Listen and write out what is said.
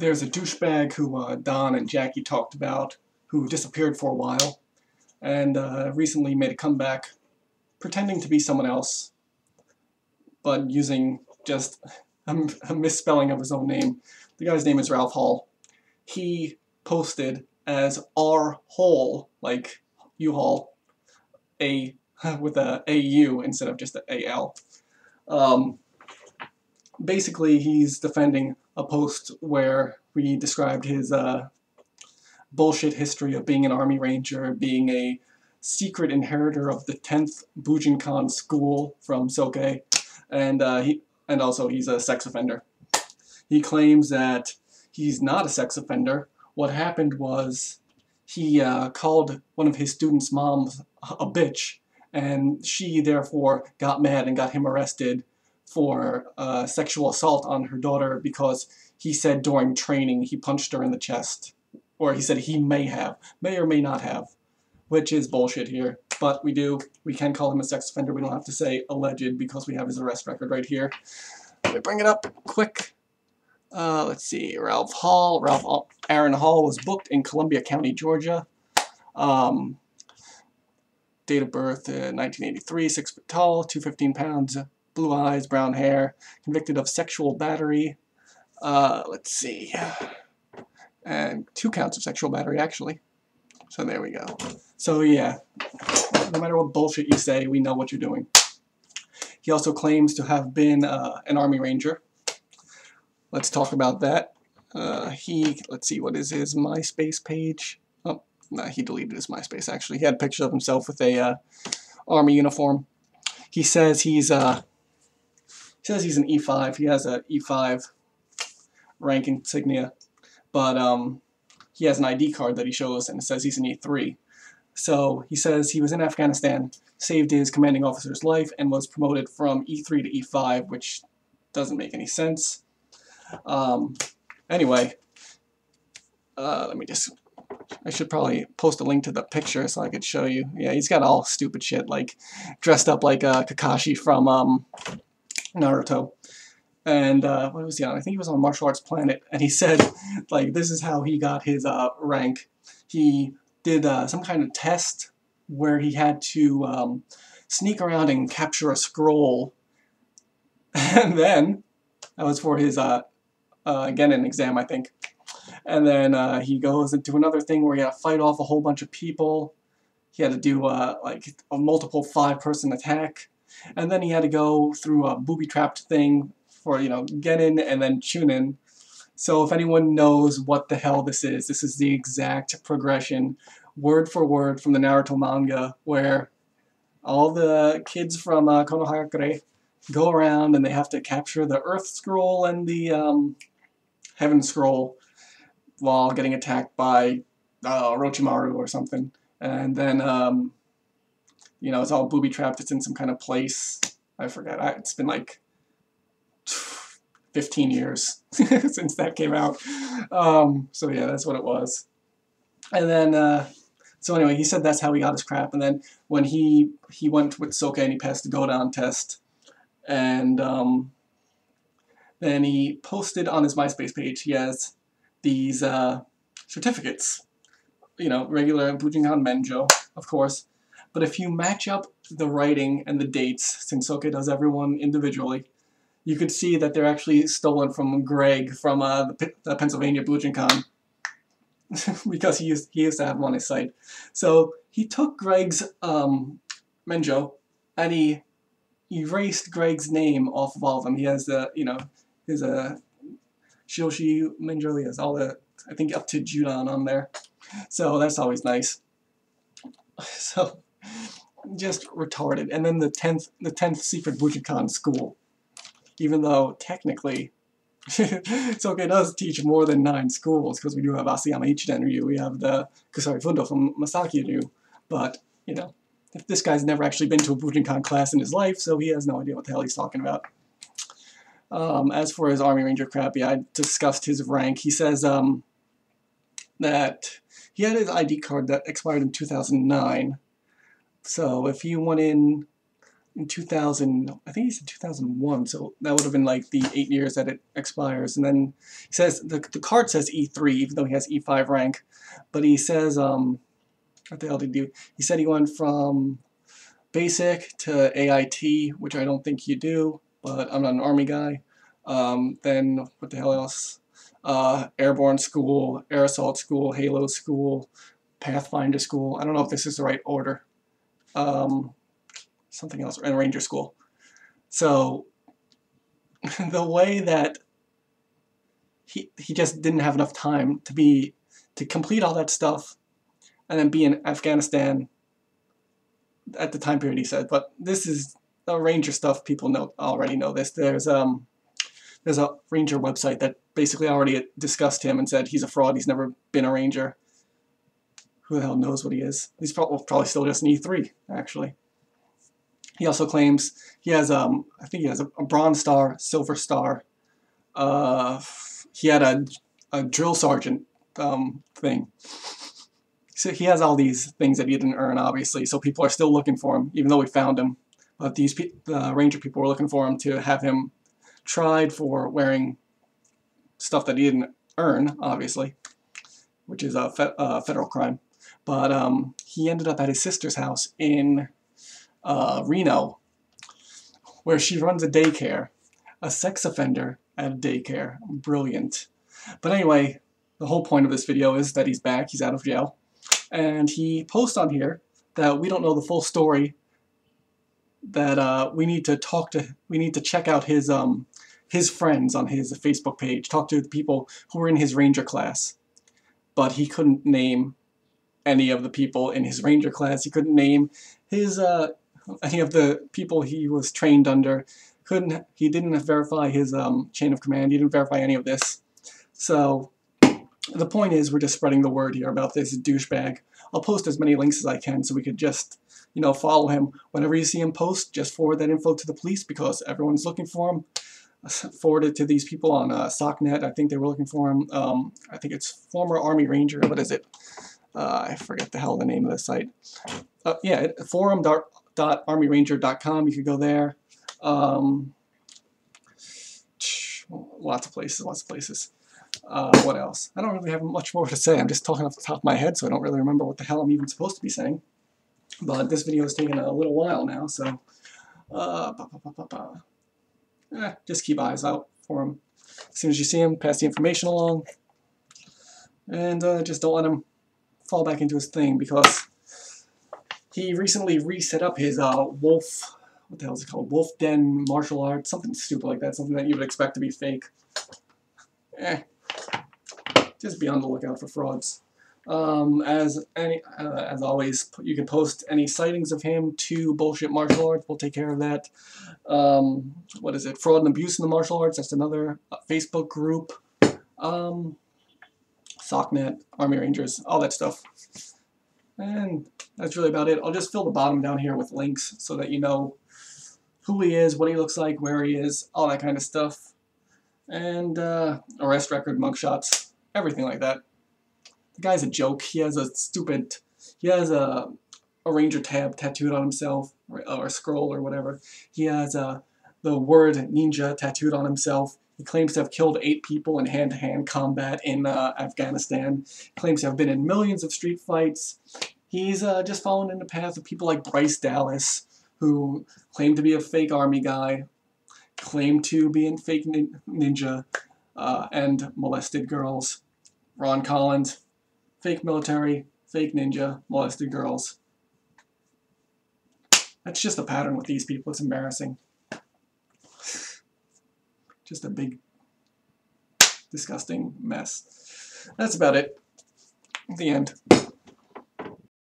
there's a douchebag who Don and Jackie talked about who disappeared for a while and recently made a comeback pretending to be someone else but using just a misspelling of his own name. The guy's name is Ralph Hall. He posted as R Hall, like U-Haul, a with a AU instead of just a AL. Basically, he's defending a post where we described his bullshit history of being an Army Ranger, being a secret inheritor of the 10th Bujinkan school from Soke, and also he's a sex offender. He claims that he's not a sex offender. What happened was he called one of his students' moms a bitch, and she therefore got mad and got him arrested for sexual assault on her daughter because he said during training he punched her in the chest. Or he said he may or may not have, which is bullshit here. But we can call him a sex offender. We don't have to say alleged because we have his arrest record right here. Let me bring it up quick. Let's see, Aaron Hall was booked in Columbia County, Georgia. Date of birth, 1983, 6 foot tall, 215 pounds, blue eyes, brown hair, convicted of sexual battery. Let's see, and 2 counts of sexual battery, actually. So there we go. So yeah, no matter what bullshit you say, we know what you're doing. He also claims to have been an Army Ranger. Let's talk about that. Let's see, what is his MySpace page? Oh, no, he deleted his MySpace, actually. He had pictures of himself with a Army uniform. He says he's an E5. He has an E5 rank insignia, but he has an ID card that he shows, and it says he's an E3. So he says he was in Afghanistan, saved his commanding officer's life, and was promoted from E3 to E5, which doesn't make any sense. Anyway, I should probably post a link to the picture so I could show you. Yeah, he's got all stupid shit, like dressed up like Kakashi from Naruto. And what was he on? I think he was on Martial Arts Planet, and he said, like, this is how he got his rank. He did some kind of test where he had to sneak around and capture a scroll, and then that was for his again an exam, I think. And then he goes into another thing where he had to fight off a whole bunch of people. He had to do like a multiple 5-person attack, and then he had to go through a booby-trapped thing for, get in and then tune in. So if anyone knows what the hell this is the exact progression, word for word, from the Naruto manga, where all the kids from Konohagakure go around and they have to capture the Earth Scroll and the Heaven Scroll while getting attacked by Orochimaru or something. And then, it's all booby-trapped. It's in some kind of place. I forget. It's been like 15 years since that came out. So yeah, that's what it was. And then, so anyway, he said that's how he got his crap. And then when he went with Soke and he passed the go-down test, and then he posted on his MySpace page, he has these certificates, regular Bujinkan Menjo, of course. But if you match up the writing and the dates, since Soke does everyone individually, you could see that they're actually stolen from Greg from the Pennsylvania Bujinkan, because he used to have them on his site. So he took Greg's Menjo and he erased Greg's name off of all of them. He has his Shoshi Menjo, he has all the, I think, up to Judan on there. So that's always nice. So just retarded. And then the 10th secret Bujinkan school. Even though technically Soke does teach more than 9 schools, because we do have Asayama Ichiden Ryu, we have the Kusari Fundo from Masaki Ryu, but, if this guy's never actually been to a Bujinkan class in his life, so he has no idea what the hell he's talking about. As for his Army Ranger crap, yeah, I discussed his rank. He says that he had his ID card that expired in 2009, so if he went in in 2000, I think he said 2001, so that would have been like the 8 years that it expires. And then he says, the card says E3, even though he has E5 rank, but he says, what the hell did he do? He said he went from basic to AIT, which I don't think you do, but I'm not an Army guy. Then, what the hell else? Airborne School, Air Assault School, Halo School, Pathfinder School. I don't know if this is the right order. Something else, and Ranger School. So, the way that he just didn't have enough time to complete all that stuff and then be in Afghanistan at the time period he said. But this is the Ranger stuff. People already know this. There's a Ranger website that basically already discussed him and said he's a fraud. He's never been a Ranger. Who the hell knows what he is? He's probably still just an E3, actually. He also claims he has I think he has a Bronze Star, Silver Star. He had a drill sergeant thing. So he has all these things that he didn't earn, obviously, so people are still looking for him, even though we found him. But the Ranger people were looking for him to have him tried for wearing stuff that he didn't earn, obviously, which is a federal crime. But he ended up at his sister's house in Reno, where she runs a daycare. A sex offender at a daycare. Brilliant. But anyway, the whole point of this video is that he's back, he's out of jail. And he posts on here that we don't know the full story, that we need to check out his friends on his Facebook page, talk to the people who were in his Ranger class. But he couldn't name any of the people in his Ranger class. He couldn't name his any of the people he was trained under. He didn't verify his chain of command. He didn't verify any of this. So the point is, we're just spreading the word here about this douchebag. I'll post as many links as I can so we could just, follow him. Whenever you see him post, just forward that info to the police because everyone's looking for him. Forward it to these people on SOCNet. I think they were looking for him. I think it's former Army Ranger. What is it? I forget the hell the name of the site. Yeah, forum.armyranger.com. You could go there. Lots of places. What else? I don't really have much more to say. I'm just talking off the top of my head, so I don't really remember what the hell I'm even supposed to be saying. But this video is taking a little while now, so just keep eyes out for him. As soon as you see him, pass the information along, and just don't let him fall back into his thing, because he recently reset up his Wolf. What the hell is it called? Wolf Den martial arts, something stupid like that, something that you would expect to be fake. Just be on the lookout for frauds. As always, you can post any sightings of him to Bullshit Martial Arts. We'll take care of that. What is it? Fraud and Abuse in the Martial Arts. That's another Facebook group. SOCNet, Army Rangers, all that stuff. And that's really about it. I'll just fill the bottom down here with links so that you know who he is, what he looks like, where he is, all that kind of stuff. And arrest record, mugshots, everything like that. The guy's a joke. He has a Ranger tab tattooed on himself, or a scroll or whatever. He has the word ninja tattooed on himself. He claims to have killed 8 people in hand-to-hand combat in Afghanistan. He claims to have been in millions of street fights. He's just following in the path of people like Bryce Dallas, who claim to be a fake army guy, claim to be in fake ninja, and molested girls. Ron Collins, fake military, fake ninja, molested girls. That's just a pattern with these people. It's embarrassing. Just a big, disgusting mess. That's about it. The end.